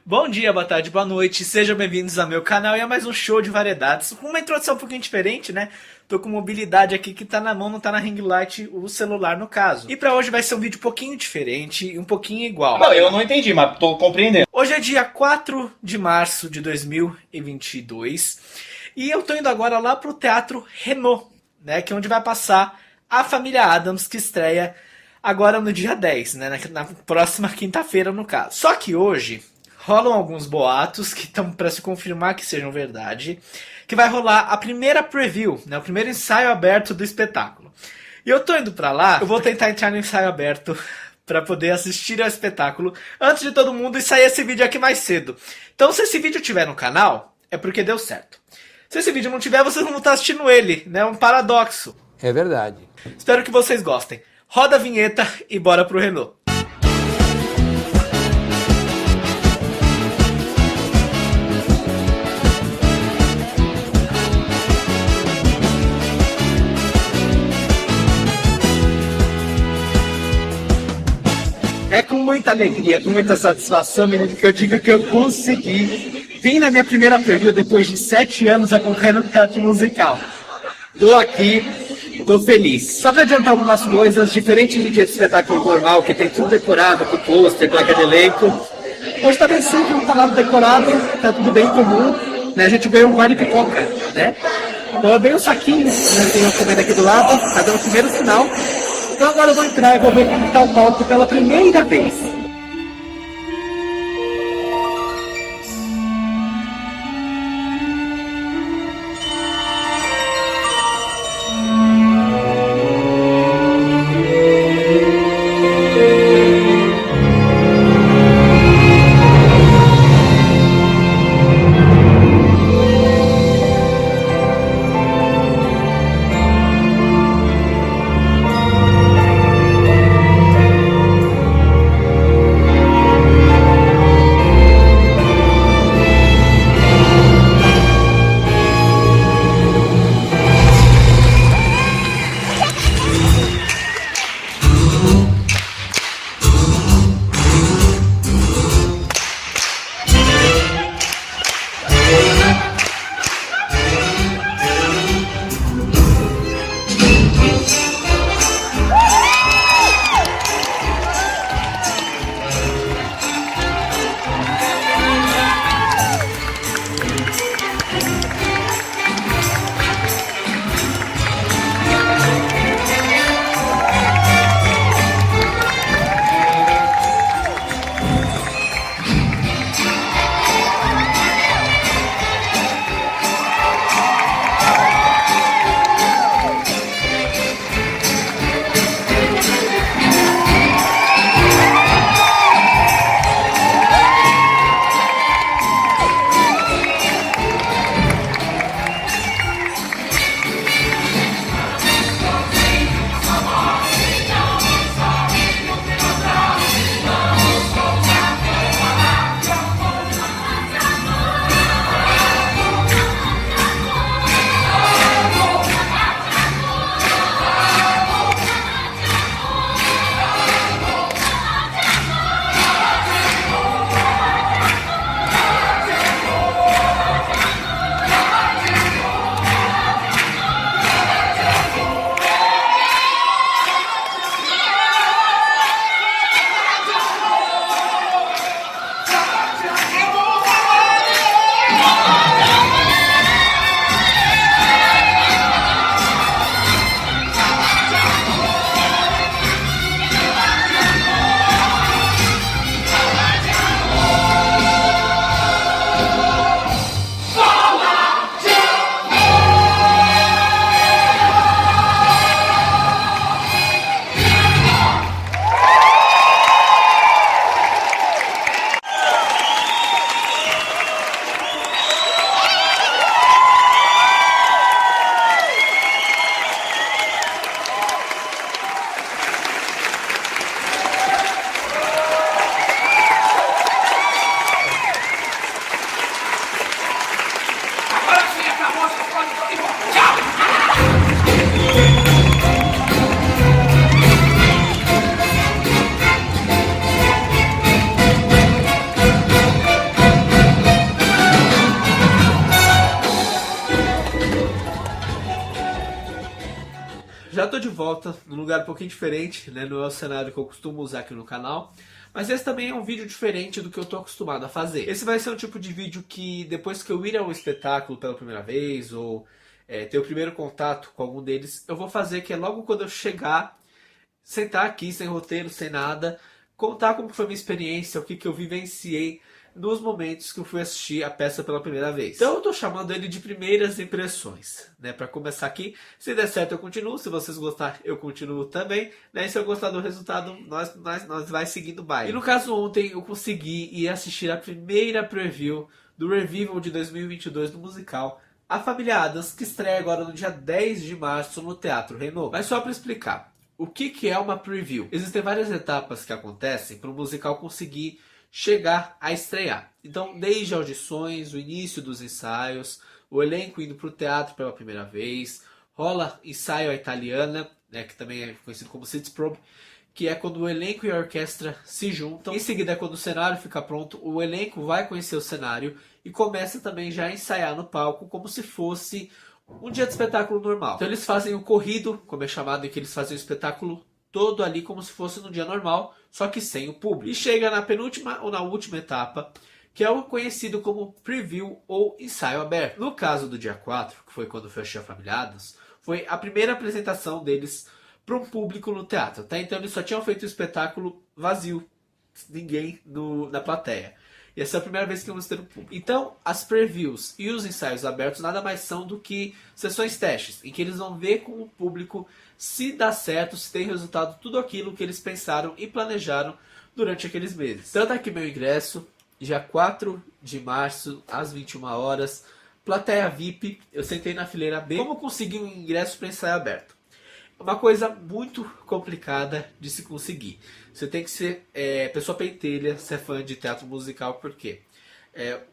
Bom dia, boa tarde, boa noite, sejam bem-vindos ao meu canal e a mais um show de variedades. Com uma introdução um pouquinho diferente, né? Tô com mobilidade aqui que tá na mão, não tá na ring light, o celular no caso. E pra hoje vai ser um vídeo um pouquinho diferente e um pouquinho igual. Não, eu não entendi, mas tô compreendendo. Hoje é dia 4 de março de 2022 e eu tô indo agora lá pro Teatro Renault, né? Que é onde vai passar A Família Addams, que estreia agora no dia 10, né? Na próxima quinta-feira, no caso. Só que hoje rolam alguns boatos que estão para se confirmar que sejam verdade, que vai rolar a primeira preview, né, o primeiro ensaio aberto do espetáculo. E eu tô indo para lá, eu vou tentar entrar no ensaio aberto para poder assistir ao espetáculo antes de todo mundo e sair esse vídeo aqui mais cedo. Então se esse vídeo tiver no canal, é porque deu certo. Se esse vídeo não tiver, vocês não vão estar assistindo ele, né? É um paradoxo. É verdade. Espero que vocês gostem. Roda a vinheta e bora pro Renault. É com muita alegria, com muita satisfação, menino, que eu digo que eu consegui. Vim na minha primeira preview depois de 7 anos acompanhando o teatro musical. Tô aqui, tô feliz. Só pra adiantar algumas coisas, diferente do dia de espetáculo normal, que tem tudo decorado, com pôster, placa de elenco. Hoje tá bem simples, não tá nada decorado, tá tudo bem comum. Né? A gente ganhou um vale pipoca, né? Então eu dei um saquinho, né? Tem uma comida aqui do lado, tá dando o primeiro sinal. Então agora eu vou entrar e vou ver como está o palco pela primeira vez. tô de volta num lugar um pouquinho diferente, né? Não é o cenário que eu costumo usar aqui no canal. Mas esse também é um vídeo diferente do que eu tô acostumado a fazer. Esse vai ser um tipo de vídeo que depois que eu ir ao espetáculo pela primeira vez, ou ter o primeiro contato com algum deles, eu vou fazer que é logo quando eu chegar, sentar aqui sem roteiro, sem nada, contar como foi a minha experiência, o que eu vivenciei nos momentos que eu fui assistir a peça pela primeira vez. Então eu tô chamando ele de primeiras impressões, né? Pra começar aqui, se der certo eu continuo, se vocês gostarem eu continuo também, né? E se eu gostar do resultado, nós vai seguindo o baile. E no caso ontem eu consegui ir assistir a primeira preview do Revival de 2022 do musical A Família Addams, que estreia agora no dia 10 de março no Teatro Renault. Mas só pra explicar, o que é uma preview? Existem várias etapas que acontecem para o musical conseguir chegar a estrear. Então, desde audições, o início dos ensaios, o elenco indo para o teatro pela primeira vez, rola ensaio à italiana, né, que também é conhecido como Sitzprobe, que é quando o elenco e a orquestra se juntam. Em seguida, é quando o cenário fica pronto, o elenco vai conhecer o cenário e começa também já a ensaiar no palco, como se fosse um dia de espetáculo normal. Então eles fazem o corrido, como é chamado, em que eles fazem o espetáculo todo ali como se fosse num dia normal, só que sem o público. E chega na penúltima ou na última etapa, que é o conhecido como preview ou ensaio aberto. No caso do dia 4, que foi quando fechou a Família Addams, foi a primeira apresentação deles para um público no teatro. Até então eles só tinham feito o espetáculo vazio, ninguém na plateia. E essa é a primeira vez que vamos ter um público. Então, as previews e os ensaios abertos nada mais são do que sessões testes, em que eles vão ver com o público se dá certo, se tem resultado tudo aquilo que eles pensaram e planejaram durante aqueles meses. Então tá aqui meu ingresso, dia 4 de março, às 21 horas, plateia VIP, eu sentei na fileira B. Como conseguir um ingresso para ensaio aberto? Uma coisa muito complicada de se conseguir. Você tem que ser pessoa pentelha, ser fã de teatro musical, porque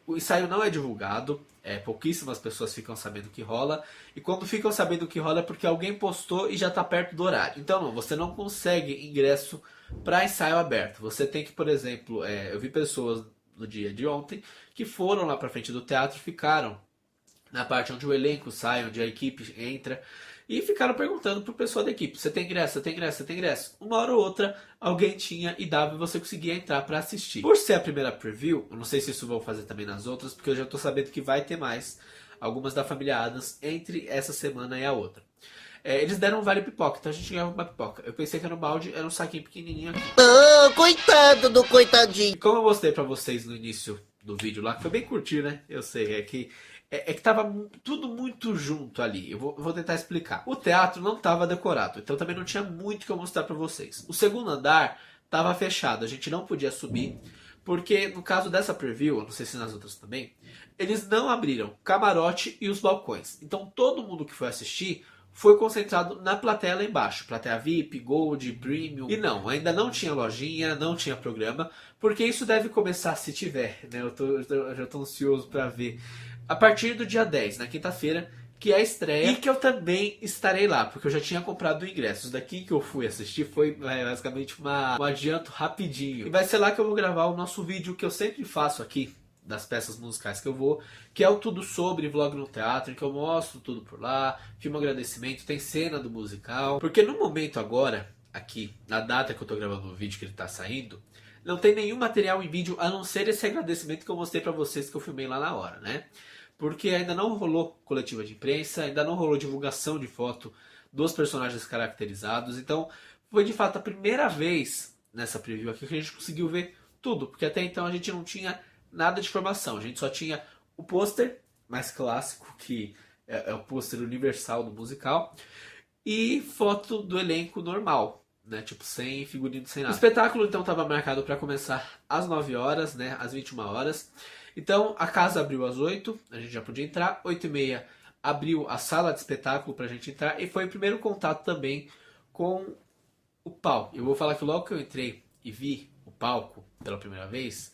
o ensaio não é divulgado, pouquíssimas pessoas ficam sabendo que rola, e quando ficam sabendo que rola é porque alguém postou e já está perto do horário. Então não, você não consegue ingresso para ensaio aberto. Você tem que, por exemplo, eu vi pessoas no dia de ontem que foram lá para frente do teatro, ficaram na parte onde o elenco sai, onde a equipe entra, e ficaram perguntando pro pessoal da equipe: você tem ingresso? Você tem ingresso? Você tem ingresso? Uma hora ou outra alguém tinha e dava e você conseguia entrar para assistir. Por ser a primeira preview, eu não sei se isso vão fazer também nas outras, porque eu já tô sabendo que vai ter mais algumas da Família Addams entre essa semana e a outra. Eles deram um vale pipoca, então a gente ganhava uma pipoca. Eu pensei que era um balde, era um saquinho pequenininho aqui. Oh, coitado do coitadinho. E como eu mostrei pra vocês no início do vídeo lá, que foi bem curtinho, né? Eu sei, é que tava tudo muito junto ali. Eu vou tentar explicar. O teatro não tava decorado, então também não tinha muito que eu mostrar pra vocês. O segundo andar tava fechado, a gente não podia subir, porque no caso dessa preview, eu não sei se nas outras também, eles não abriram o camarote e os balcões. Então todo mundo que foi assistir foi concentrado na plateia lá embaixo. Plateia VIP, Gold, Premium. E não, ainda não tinha lojinha, não tinha programa, porque isso deve começar, se tiver, né? Eu já tô ansioso pra ver. A partir do dia 10, na quinta-feira, que é a estreia, e que eu também estarei lá, porque eu já tinha comprado ingressos. Daqui que eu fui assistir foi basicamente um adianto rapidinho. E vai ser lá que eu vou gravar o nosso vídeo que eu sempre faço aqui, das peças musicais que eu vou, que é o Tudo Sobre Vlog no Teatro, em que eu mostro tudo por lá, filmo agradecimento, tem cena do musical. Porque no momento agora, aqui, na data que eu tô gravando o vídeo que ele tá saindo, não tem nenhum material em vídeo a não ser esse agradecimento que eu mostrei pra vocês que eu filmei lá na hora, né? Porque ainda não rolou coletiva de imprensa, ainda não rolou divulgação de foto dos personagens caracterizados. Então foi de fato a primeira vez nessa preview aqui que a gente conseguiu ver tudo, porque até então a gente não tinha nada de informação, a gente só tinha o pôster mais clássico, que é o pôster universal do musical, e foto do elenco normal, né? Tipo, sem figurino, sem nada. O espetáculo então estava marcado para começar às 9 horas, né? Às 21 horas. Então a casa abriu às 8, a gente já podia entrar. 8h30 abriu a sala de espetáculo pra gente entrar, e foi o primeiro contato também com o palco. Eu vou falar que logo que eu entrei e vi o palco pela primeira vez,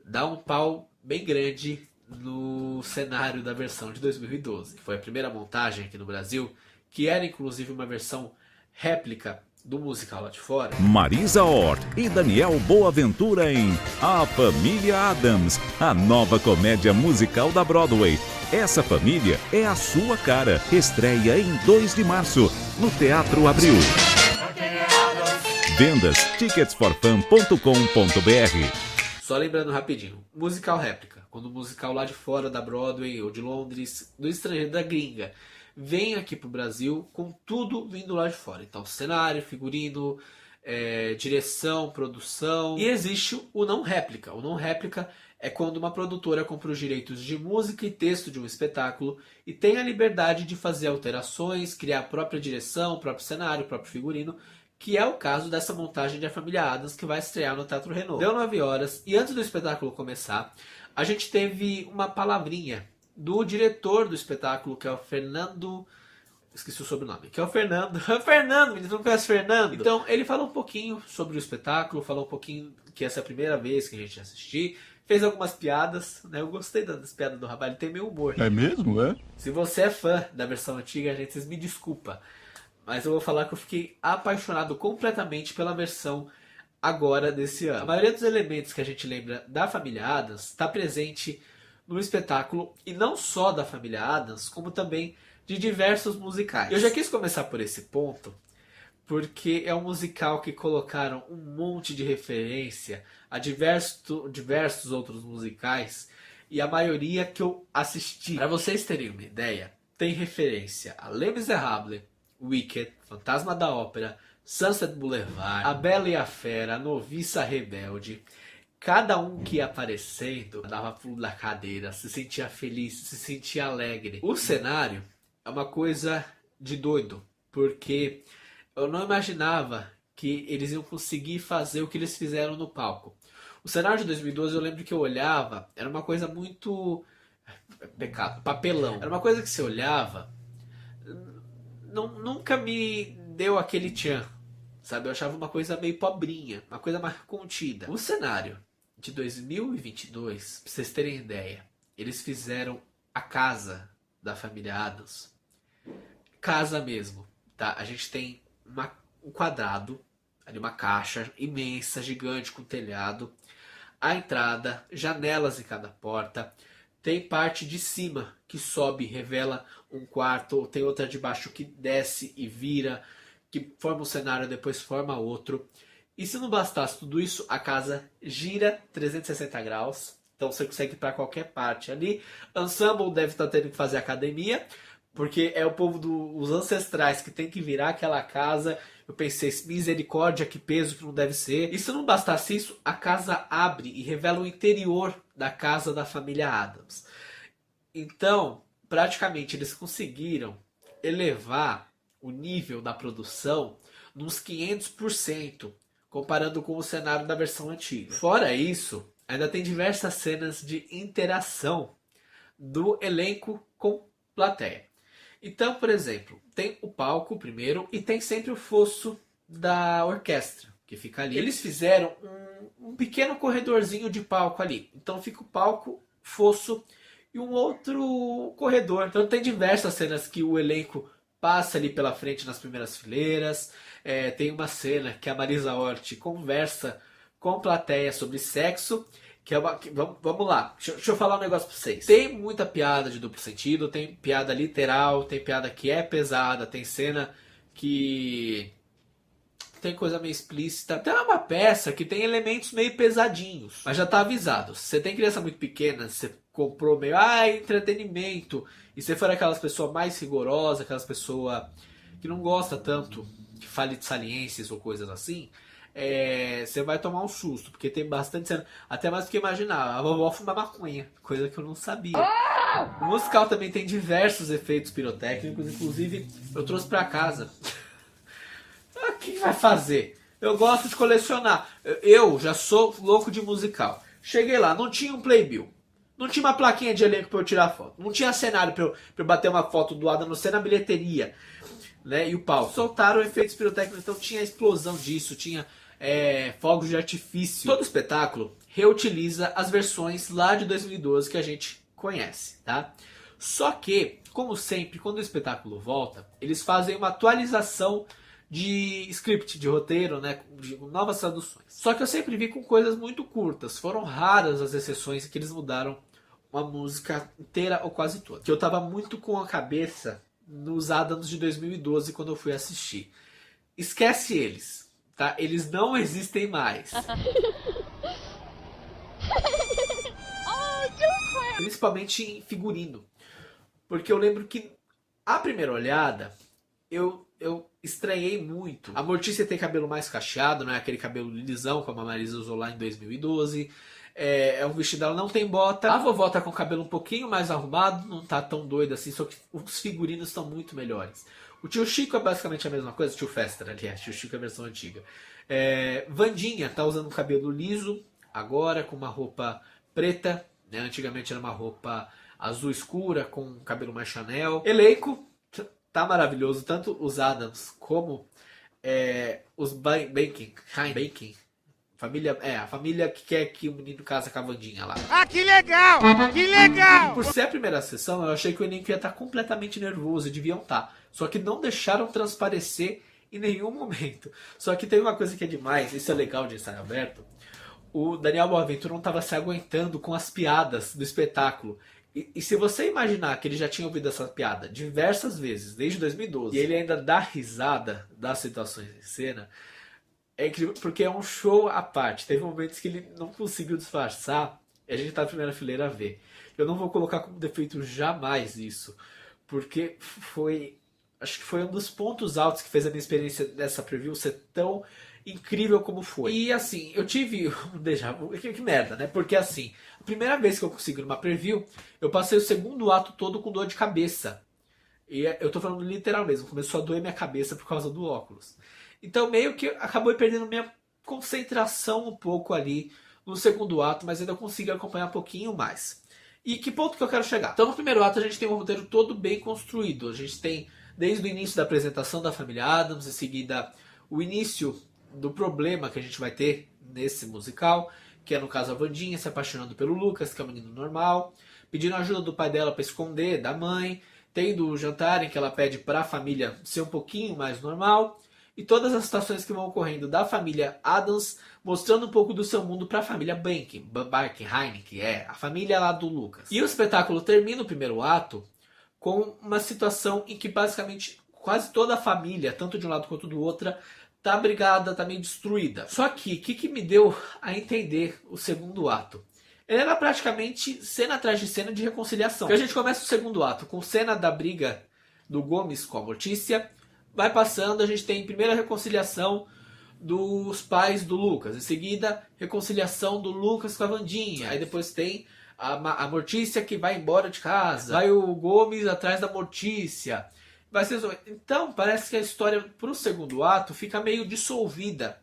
dá um pau bem grande no cenário da versão de 2012, que foi a primeira montagem aqui no Brasil, que era inclusive uma versão réplica do musical lá de fora. Marisa Hort e Daniel Boaventura em A Família Addams, a nova comédia musical da Broadway. Essa família é a sua cara. Estreia em 2 de março, no Teatro Abril. Vendas ticketsforfan.com.br. Só lembrando rapidinho, musical réplica. Quando o musical lá de fora da Broadway ou de Londres, do estrangeiro, da gringa, vem aqui pro Brasil com tudo vindo lá de fora. Então cenário, figurino, direção, produção. E existe o não réplica. O não réplica é quando uma produtora compra os direitos de música e texto de um espetáculo e tem a liberdade de fazer alterações, criar a própria direção, o próprio cenário, o próprio figurino, que é o caso dessa montagem de A Família Addams que vai estrear no Teatro Renault. Deu 9 horas e antes do espetáculo começar, a gente teve uma palavrinha do diretor do espetáculo, que é o Fernando... Esqueci o sobrenome. Que é o Fernando. Fernando, menino, não conhece o Fernando? Então, ele falou um pouquinho sobre o espetáculo, falou um pouquinho que essa é a primeira vez que a gente ia assistir. Fez algumas piadas, né? Eu gostei das piadas do Rabalho, ele tem meio humor. É mesmo, é? Se você é fã da versão antiga, gente, vocês me desculpa. Mas eu vou falar que eu fiquei apaixonado completamente pela versão agora desse ano. A maioria dos elementos que a gente lembra da Família Addams está presente no espetáculo, e não só da Família Addams, como também de diversos musicais. Eu já quis começar por esse ponto, porque é um musical que colocaram um monte de referência a diversos outros musicais, e a maioria que eu assisti. Para vocês terem uma ideia, tem referência a Les Miserables, Wicked, Fantasma da Ópera, Sunset Boulevard, A Bela e a Fera, A Noviça Rebelde. Cada um que ia aparecendo dava pulo da cadeira, se sentia feliz, se sentia alegre. O cenário é uma coisa de doido, porque eu não imaginava que eles iam conseguir fazer o que eles fizeram no palco. O cenário de 2012, eu lembro que eu olhava, era uma coisa muito... pecado, papelão. Era uma coisa que você olhava, nunca me deu aquele tchan, sabe? Eu achava uma coisa meio pobrinha, uma coisa mais contida. O cenário de 2022, pra vocês terem ideia, eles fizeram a casa da Família Addams. Casa mesmo, tá? A gente tem um quadrado, ali uma caixa imensa, gigante, com telhado. A entrada, janelas em cada porta. Tem parte de cima que sobe, revela um quarto. Tem outra de baixo que desce e vira, que forma um cenário, depois forma outro. E se não bastasse tudo isso, a casa gira 360 graus. Então você consegue ir para qualquer parte ali. Ensemble deve estar tendo que fazer academia, porque é o povo dos ancestrais que tem que virar aquela casa. Eu pensei, misericórdia, que peso que não deve ser. E se não bastasse isso, a casa abre e revela o interior da casa da Família Addams. Então, praticamente, eles conseguiram elevar o nível da produção nos 500%, comparando com o cenário da versão antiga. Fora isso, ainda tem diversas cenas de interação do elenco com plateia. Então, por exemplo, tem o palco primeiro e tem sempre o fosso da orquestra, que fica ali. Eles fizeram um pequeno corredorzinho de palco ali. Então fica o palco, fosso e um outro corredor. Então tem diversas cenas que o elenco passa ali pela frente nas primeiras fileiras. Tem uma cena que a Marisa Hort conversa com a plateia sobre sexo. Vamos lá, deixa eu falar um negócio pra vocês. Tem muita piada de duplo sentido, tem piada literal, tem piada que é pesada, tem cena que tem coisa meio explícita. Tem uma peça que tem elementos meio pesadinhos, mas já tá avisado. Se você tem criança muito pequena, você comprou meio entretenimento, e se for aquelas pessoas mais rigorosas, aquelas pessoas que não gosta tanto que fale de saliências ou coisas assim, você vai tomar um susto, porque tem bastante cena, até mais do que imaginava. A vovó fuma maconha, coisa que eu não sabia. O musical também tem diversos efeitos pirotécnicos, inclusive eu trouxe pra casa. O que vai fazer? Eu gosto de colecionar. Eu já sou louco de musical. Cheguei lá, não tinha um playbill, não tinha uma plaquinha de elenco pra eu tirar foto, não tinha cenário pra eu bater uma foto do Adam, não sei, na bilheteria, né? E o pau. Soltaram efeitos pirotécnicos, então tinha explosão disso, tinha fogos de artifício. Todo espetáculo reutiliza as versões lá de 2012 que a gente conhece, tá? Só que, como sempre, quando o espetáculo volta, eles fazem uma atualização de script, de roteiro, né, de novas traduções. Só que eu sempre vi com coisas muito curtas. Foram raras as exceções que eles mudaram uma música inteira ou quase toda. Que eu tava muito com a cabeça nos Addams de 2012 quando eu fui assistir. Esquece eles, tá? Eles não existem mais. Principalmente em figurino. Porque eu lembro que, à primeira olhada, eu estranhei muito. A Mortícia tem cabelo mais cacheado, não é aquele cabelo lisão como a Marisa usou lá em 2012. É um vestido, ela não tem bota. A vovó tá com o cabelo um pouquinho mais arrumado, não tá tão doida assim, só que os figurinos estão muito melhores. O tio Chico é basicamente a mesma coisa, o tio Fester, aliás, o tio Chico é a versão antiga. Vandinha tá usando um cabelo liso, agora com uma roupa preta, né? Antigamente era uma roupa azul escura, com cabelo mais Chanel. Elenco tá maravilhoso, tanto os Addams como os Bacon. A família que quer que o menino casa com a Vandinha lá. Ah, que legal! Que legal! Por ser a primeira sessão, eu achei que o elenco ia estar completamente nervoso, e deviam estar. Só que não deixaram transparecer em nenhum momento. Só que tem uma coisa que é demais, isso é legal de ensaio aberto. O Daniel Boaventura não estava se aguentando com as piadas do espetáculo. E se você imaginar que ele já tinha ouvido essa piada diversas vezes, desde 2012, e ele ainda dá risada das situações em cena, é incrível, porque é um show à parte. Teve momentos que ele não conseguiu disfarçar, e a gente tá na primeira fileira a ver. Eu não vou colocar como defeito jamais isso, porque acho que foi um dos pontos altos que fez a minha experiência dessa preview ser tão incrível como foi. E assim, eu tive um déjà vu, que merda, né? Porque assim, a primeira vez que eu consegui numa preview, eu passei o segundo ato todo com dor de cabeça. E eu tô falando literal mesmo, começou a doer minha cabeça por causa do óculos. Então meio que acabou perdendo minha concentração um pouco ali no segundo ato, mas ainda consigo acompanhar um pouquinho mais. E que ponto que eu quero chegar? Então no primeiro ato a gente tem um roteiro todo bem construído. A gente tem desde o início da apresentação da família Addams, em seguida o início do problema que a gente vai ter nesse musical, que é no caso a Vandinha se apaixonando pelo Lucas, que é um menino normal, pedindo ajuda do pai dela para esconder da mãe, tendo o jantar em que ela pede para a família ser um pouquinho mais normal, e todas as situações que vão ocorrendo da família Addams, mostrando um pouco do seu mundo para a família Barkenheim, que é a família lá do Lucas. E o espetáculo termina o primeiro ato com uma situação em que basicamente quase toda a família, tanto de um lado quanto do outro, tá brigada, tá meio destruída. Só que, o que me deu a entender o segundo ato? Ele era praticamente cena atrás de cena de reconciliação. Porque a gente começa o segundo ato com cena da briga do Gomes com a Mortícia. Vai passando, a gente tem primeira reconciliação dos pais do Lucas. Em seguida, reconciliação do Lucas com a Vandinha. Aí depois tem a Mortícia que vai embora de casa. Vai o Gomes atrás da Mortícia. Vai ser... Então, parece que a história pro segundo ato fica meio dissolvida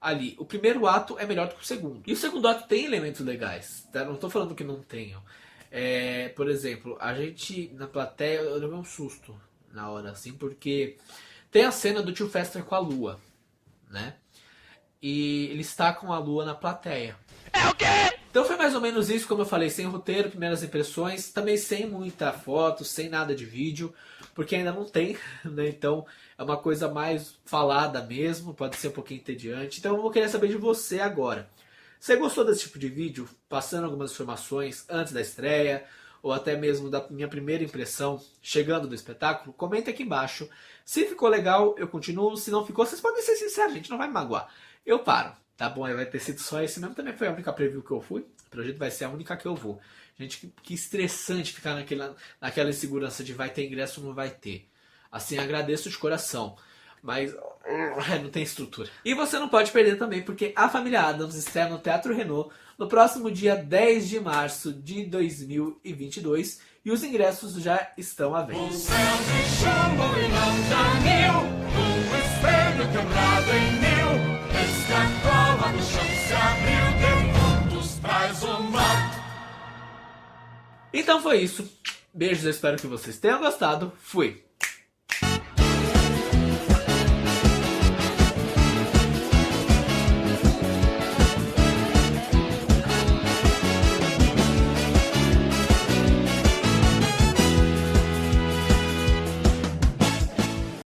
ali. O primeiro ato é melhor do que o segundo. E o segundo ato tem elementos legais, tá? Não tô falando que não tenham. Por exemplo, a gente na plateia, eu levei um susto na hora, assim, porque tem a cena do tio Fester com a lua, né? E eles tacam a lua na plateia. É o quê? Então foi mais ou menos isso, como eu falei, sem roteiro, primeiras impressões, também sem muita foto, sem nada de vídeo, porque ainda não tem, né? Então é uma coisa mais falada mesmo, pode ser um pouquinho entediante. Então eu vou querer saber de você agora. Você gostou desse tipo de vídeo, passando algumas informações antes da estreia, ou até mesmo da minha primeira impressão chegando do espetáculo? Comenta aqui embaixo. Se ficou legal, eu continuo. Se não ficou, vocês podem ser sinceros, gente, não vai me magoar. Eu paro, tá bom? Aí vai ter sido só esse mesmo. Também foi a única preview que eu fui. O projeto vai ser a única que eu vou. Gente, que estressante ficar naquela insegurança de vai ter ingresso ou não vai ter. Assim, agradeço de coração. Mas não tem estrutura. E você não pode perder também, porque a família Addams estreia no Teatro Renault no próximo dia 10 de março de 2022. E os ingressos já estão à venda. Então foi isso. Beijos, eu espero que vocês tenham gostado. Fui!